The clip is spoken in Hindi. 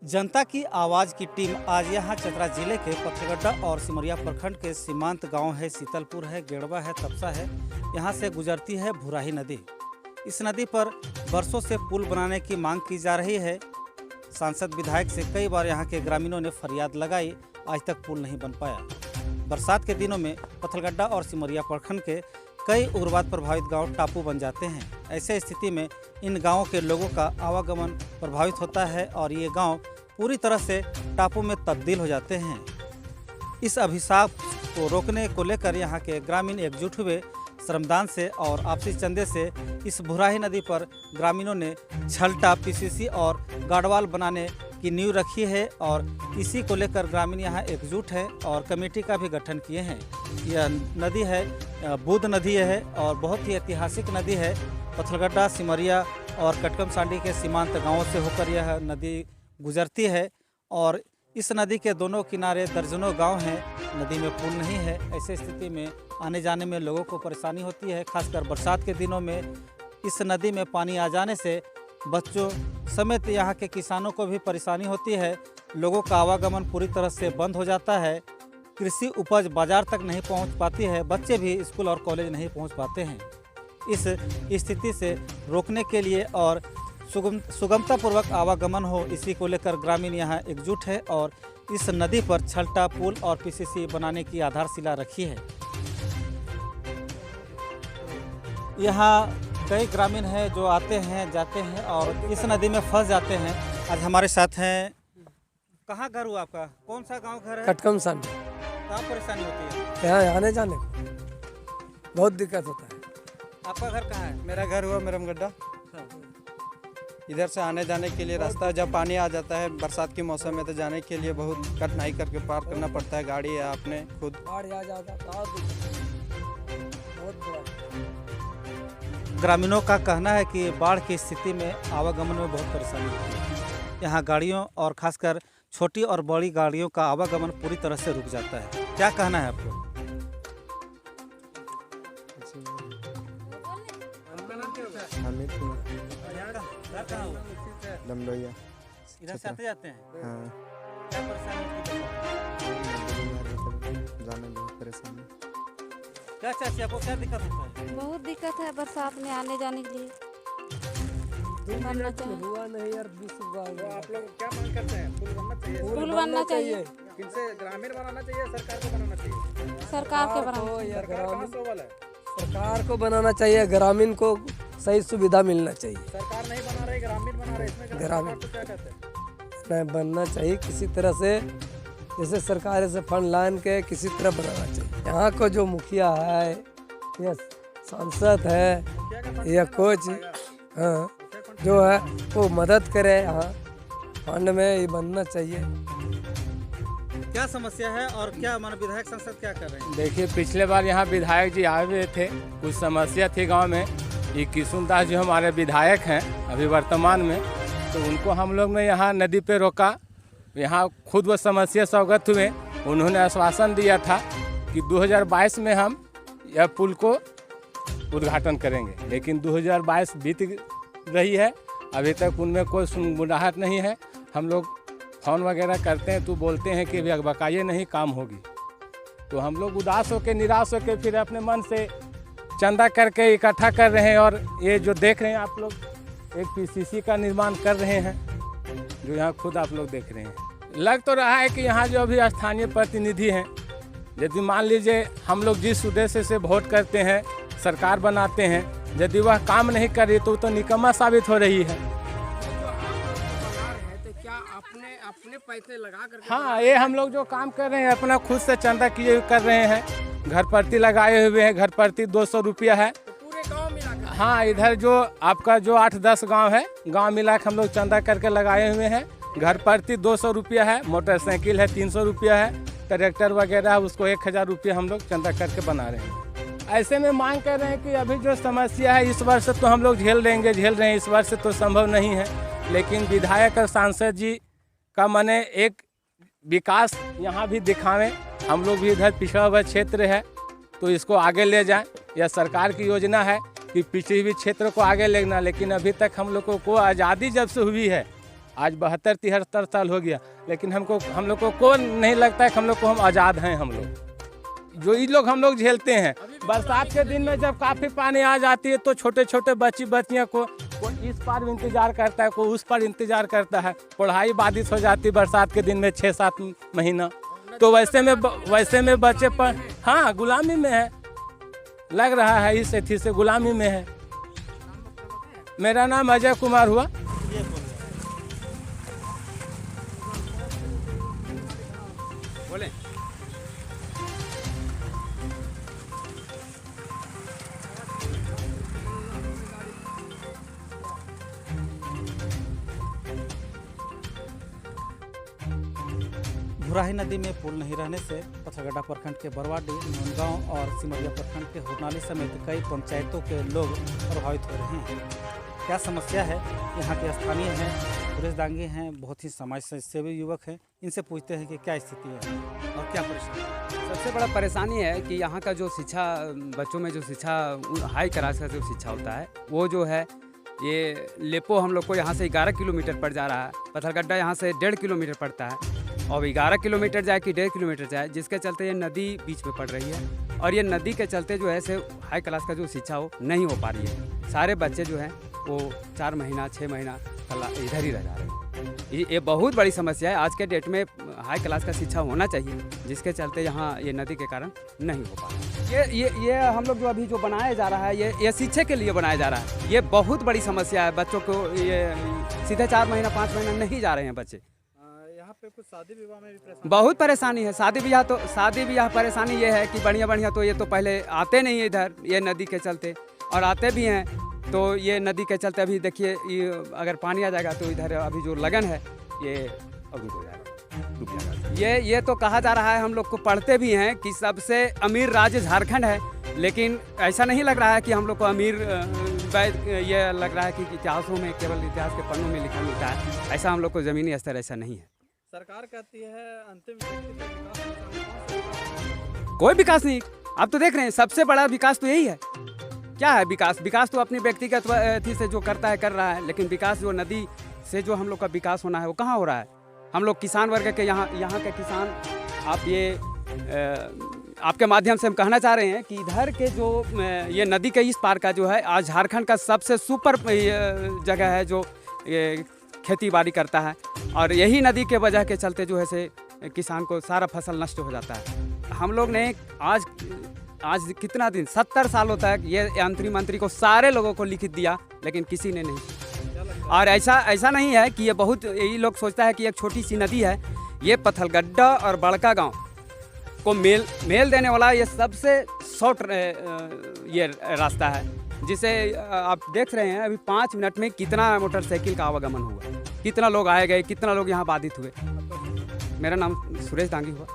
जनता की आवाज़ की टीम आज यहाँ चतरा जिले के पथलगड्डा और सिमरिया प्रखंड के सीमांत गांव है शीतलपुर है, गेड़वा है, तपसा है, यहाँ से गुजरती है भुराही नदी। इस नदी पर बरसों से पुल बनाने की मांग की जा रही है। सांसद विधायक से कई बार यहाँ के ग्रामीणों ने फरियाद लगाई, आज तक पुल नहीं बन पाया। बरसात के दिनों में पथलगड्डा और सिमरिया प्रखंड के कई उग्रवाद प्रभावित गांव टापू बन जाते हैं। ऐसे स्थिति में इन गांवों के लोगों का आवागमन प्रभावित होता है और ये गांव पूरी तरह से टापू में तब्दील हो जाते हैं। इस अभिशाप को रोकने को लेकर यहाँ के ग्रामीण एकजुट हुए। श्रमदान से और आपसी चंदे से इस भुराही नदी पर ग्रामीणों ने छलटा, पीसीसी और गार्डवाल बनाने की नींव रखी है और इसी को लेकर ग्रामीण यहाँ एकजुट है और कमेटी का भी गठन किए हैं। यह नदी है बूद नदी है और बहुत ही ऐतिहासिक नदी है। पथलगड्डा, सिमरिया और कटकम सांडी के सीमांत गांवों से होकर यह नदी गुजरती है और इस नदी के दोनों किनारे दर्जनों गांव हैं। नदी में पुल नहीं है। ऐसे स्थिति में आने जाने में लोगों को परेशानी होती है। खासकर बरसात के दिनों में इस नदी में पानी आ जाने से बच्चों समेत यहाँ के किसानों को भी परेशानी होती है। लोगों का आवागमन पूरी तरह से बंद हो जाता है। कृषि उपज बाजार तक नहीं पहुँच पाती है। बच्चे भी स्कूल और कॉलेज नहीं पहुँच पाते हैं। इस स्थिति से रोकने के लिए और सुगमतापूर्वक आवागमन हो, इसी को लेकर ग्रामीण यहाँ एकजुट है और इस नदी पर छलटा, पुल और पीसीसी बनाने की आधारशिला रखी है। यहाँ कई ग्रामीण हैं जो आते हैं, जाते हैं और इस नदी में फंस जाते हैं। आज हमारे साथ हैं। कहाँ घर हुआ आपका? कौन सा गांव घर है? कटकम सांडी। कहाँ परेशानी होती है? यहाँ आने जाने को बहुत दिक्कत होता है। आपका घर कहाँ है? मेरा घर हुआ मेरमगड्ढा। इधर से आने जाने के लिए रास्ता, जब पानी आ जाता है बरसात के मौसम में तो जाने के लिए बहुत कठिनाई करके पार करना पड़ता है। गाड़ी है अपने खुद बाढ़ आ जाता है, बहुत बुरा। ग्रामीणों का कहना है कि बाढ़ की स्थिति में आवागमन में बहुत परेशानी होती है। यहाँ गाड़ियों और खासकर छोटी और बड़ी गाड़ियों का आवागमन पूरी तरह से रुक जाता है। क्या कहना है आपको? लमलोया। इधर से आते जाते हैं? हाँ। क्या परेशानी होती है? जाने में बहुत परेशानी। क्या चाची, आपको क्या दिक्कत होता है? बहुत दिक्कत है बरसात में आने जाने के लिए। बनना चाहिए। हुआ नहीं यार, 20 तो आप लोग क्या मांग करते हैं? पुल बनना चाहिए। पुल बनना चाहिए। किनसे? ग्रामीण बनाना चाहिए, सरकार को बनाना चाहिए? सरकार के बनाना। सरकार कहाँ से वाला है? सरकार को बनाना चाहिए, ग्रामीण को सही सुविधा मिलना चाहिए। सरकार नहीं बना रही, ग्रामीण बना रहे, इसमें ग्रामीण तो क्या कहते हैं? नहीं बनना चाहिए किसी तरह से, जैसे सरकार से फंड लाइन के किसी तरह बनाना चाहिए। यहाँ को जो मुखिया है या सांसद है या कुछ हाँ जो है वो मदद करे, यहाँ फंड में ये बनना चाहिए। क्या समस्या है और क्या मान विधायक सांसद क्या कर रहे हैं? देखिए, पिछले बार यहाँ विधायक जी आए हुए थे, कुछ समस्या थी गांव में। ये किशुनदास जो हमारे विधायक हैं अभी वर्तमान में, तो उनको हम लोग ने यहाँ नदी पे रोका। यहाँ खुद वो समस्या से अवगत हुए। उन्होंने आश्वासन दिया था कि 2022 में हम यह पुल को उद्घाटन करेंगे, लेकिन 2022 बीत रही है, अभी तक उनमें कोई सुनगुनाहट नहीं है। हम लोग फोन वगैरह करते हैं तो बोलते हैं कि बकाये नहीं, काम होगी। तो हम लोग उदास होकर, निराश होकर फिर अपने मन से चंदा करके इकट्ठा कर रहे हैं और ये जो देख रहे हैं आप लोग, एक पीसीसी का निर्माण कर रहे हैं, जो यहाँ खुद आप लोग देख रहे हैं। लग तो रहा है कि यहाँ जो अभी स्थानीय प्रतिनिधि हैं, यदि मान लीजिए हम लोग जिस उद्देश्य से वोट करते हैं, सरकार बनाते हैं, यदि वह काम नहीं कर रही तो निकम्मा साबित हो रही है। अपने पैसे लगा कर हाँ, ये हम लोग जो काम कर रहे हैं अपना खुद से चंदा किए कर रहे हैं। घर प्रति लगाए हुए हैं, घर प्रति 200 रुपया है पूरे गाँव मिला। हाँ, इधर जो आपका जो 8-10 गांव है, गांव मिला के हम लोग चंदा करके लगाए हुए हैं। घर प्रति 200 रुपया है, मोटरसाइकिल है 300 रुपया है, ट्रैक्टर वगैरह है उसको 1000 रुपया हम लोग चंदा करके बना रहे हैं। ऐसे में मांग कर रहे हैं कि अभी जो समस्या है इस वर्ष तो हम लोग झेल रहे हैं, इस वर्ष तो संभव नहीं है, लेकिन विधायक और सांसद जी का मने एक विकास यहाँ भी दिखावें। हम लोग भी इधर पिछड़ा हुआ क्षेत्र है तो इसको आगे ले जाएं। यह सरकार की योजना है कि पिछड़े हुए क्षेत्र को आगे लेना, लेकिन अभी तक हम लोगों को आज़ादी जब से हुई है आज 72-73 साल हो गया, लेकिन हम लोग को नहीं लगता है कि हम आज़ाद हैं। हम लोग जो ये लोग हम लोग झेलते हैं, बरसात के दिन में जब काफ़ी पानी आ जाती है तो छोटे छोटे बच्चियाँ को इस पार इंतज़ार करता है, कोई उस पार इंतज़ार करता है। पढ़ाई बाधित हो जाती है बरसात के दिन में 6-7 महीना, तो वैसे में बच्चे पर हाँ गुलामी में है, लग रहा है इस एथी से गुलामी में है। मेरा नाम अजय कुमार हुआ। बोले भुराही नदी में पुल नहीं रहने से पथरगड्ढा प्रखंड के बरवाडी, नौनगांव और सिमरिया प्रखंड के हुरनाली समेत कई पंचायतों के लोग प्रभावित हो रहे हैं। क्या समस्या है? यहाँ के स्थानीय हैं, सुरेश दांगी हैं, बहुत ही समाज सेवी युवक हैं। इनसे पूछते हैं कि क्या स्थिति है और क्या परेशानी। सबसे बड़ा परेशानी है कि यहाँ का जो शिक्षा, बच्चों में जो शिक्षा, हाई क्लास का जो शिक्षा होता है वो जो है ये लेपो हम लोग को यहाँ से 11 किलोमीटर पड़ जा रहा है। पथरगड्ढा यहाँ से 1.5 किलोमीटर पड़ता है, और 11 किलोमीटर जाए कि 1.5 किलोमीटर जाए, जिसके चलते ये नदी बीच में पड़ रही है। और ये नदी के चलते जो है से हाई क्लास का जो शिक्षा हो नहीं हो पा रही है। सारे बच्चे जो हैं वो 4 महीना 6 महीना इधर ही रह जा रहे हैं। ये बहुत बड़ी समस्या है। आज के डेट में हाई क्लास का शिक्षा होना चाहिए, जिसके चलते यहाँ ये नदी के कारण नहीं हो पा रहा। ये हम लोग जो अभी जो बनाया जा रहा है ये शिक्षा के लिए बनाया जा रहा है। ये बहुत बड़ी समस्या है। बच्चों को ये सीधे 4 महीना 5 महीना नहीं जा रहे हैं बच्चे। यहाँ पे कुछ शादी विवाह में भी बहुत परेशानी है। शादी ब्याह परेशानी ये है कि बढ़िया तो ये तो पहले आते नहीं इधर, ये नदी के चलते, और आते भी हैं तो ये नदी के चलते अभी देखिए अगर पानी आ जाएगा तो इधर अभी जो लगन है ये अब रुक जाएगा। ये तो कहा जा रहा है, हम लोग को पढ़ते भी हैं कि सबसे अमीर राज्य झारखंड है, लेकिन ऐसा नहीं लग रहा है कि हम लोग को अमीर ये लग रहा है कि इतिहासों में, केवल इतिहास के पन्नों में लिखा मिलता है। ऐसा हम लोग को ज़मीनी स्तर ऐसा नहीं है। सरकार कहती है अंतिम कोई विकास नहीं। आप तो देख रहे हैं सबसे बड़ा विकास तो यही है। क्या है विकास तो अपनी व्यक्तिगत अथी से जो करता है कर रहा है, लेकिन विकास जो नदी से जो हम लोग का विकास होना है वो कहाँ हो रहा है। हम लोग किसान वर्ग के यहाँ के किसान, आप ये आपके माध्यम से हम कहना चाह रहे हैं कि इधर के जो ये नदी के इस पार का जो है आज झारखंड का सबसे सुपर जगह है जो ये खेती बाड़ी करता है, और यही नदी के वजह के चलते जो है से किसान को सारा फसल नष्ट हो जाता है। हम लोग ने आज कितना दिन 70 सालों तक ये मंत्री को सारे लोगों को लिखित दिया, लेकिन किसी ने नहीं। और ऐसा नहीं है कि ये बहुत, यही लोग सोचता है कि एक छोटी सी नदी है। ये पथरगड्ढा और बड़का गांव को मेल देने वाला ये सबसे शॉर्ट ये रास्ता है, जिसे आप देख रहे हैं अभी 5 मिनट में कितना मोटरसाइकिल का आवागमन हुआ, कितना लोग आए गए, कितना लोग यहाँ बाधित हुए। मेरा नाम सुरेश दांगी हुआ।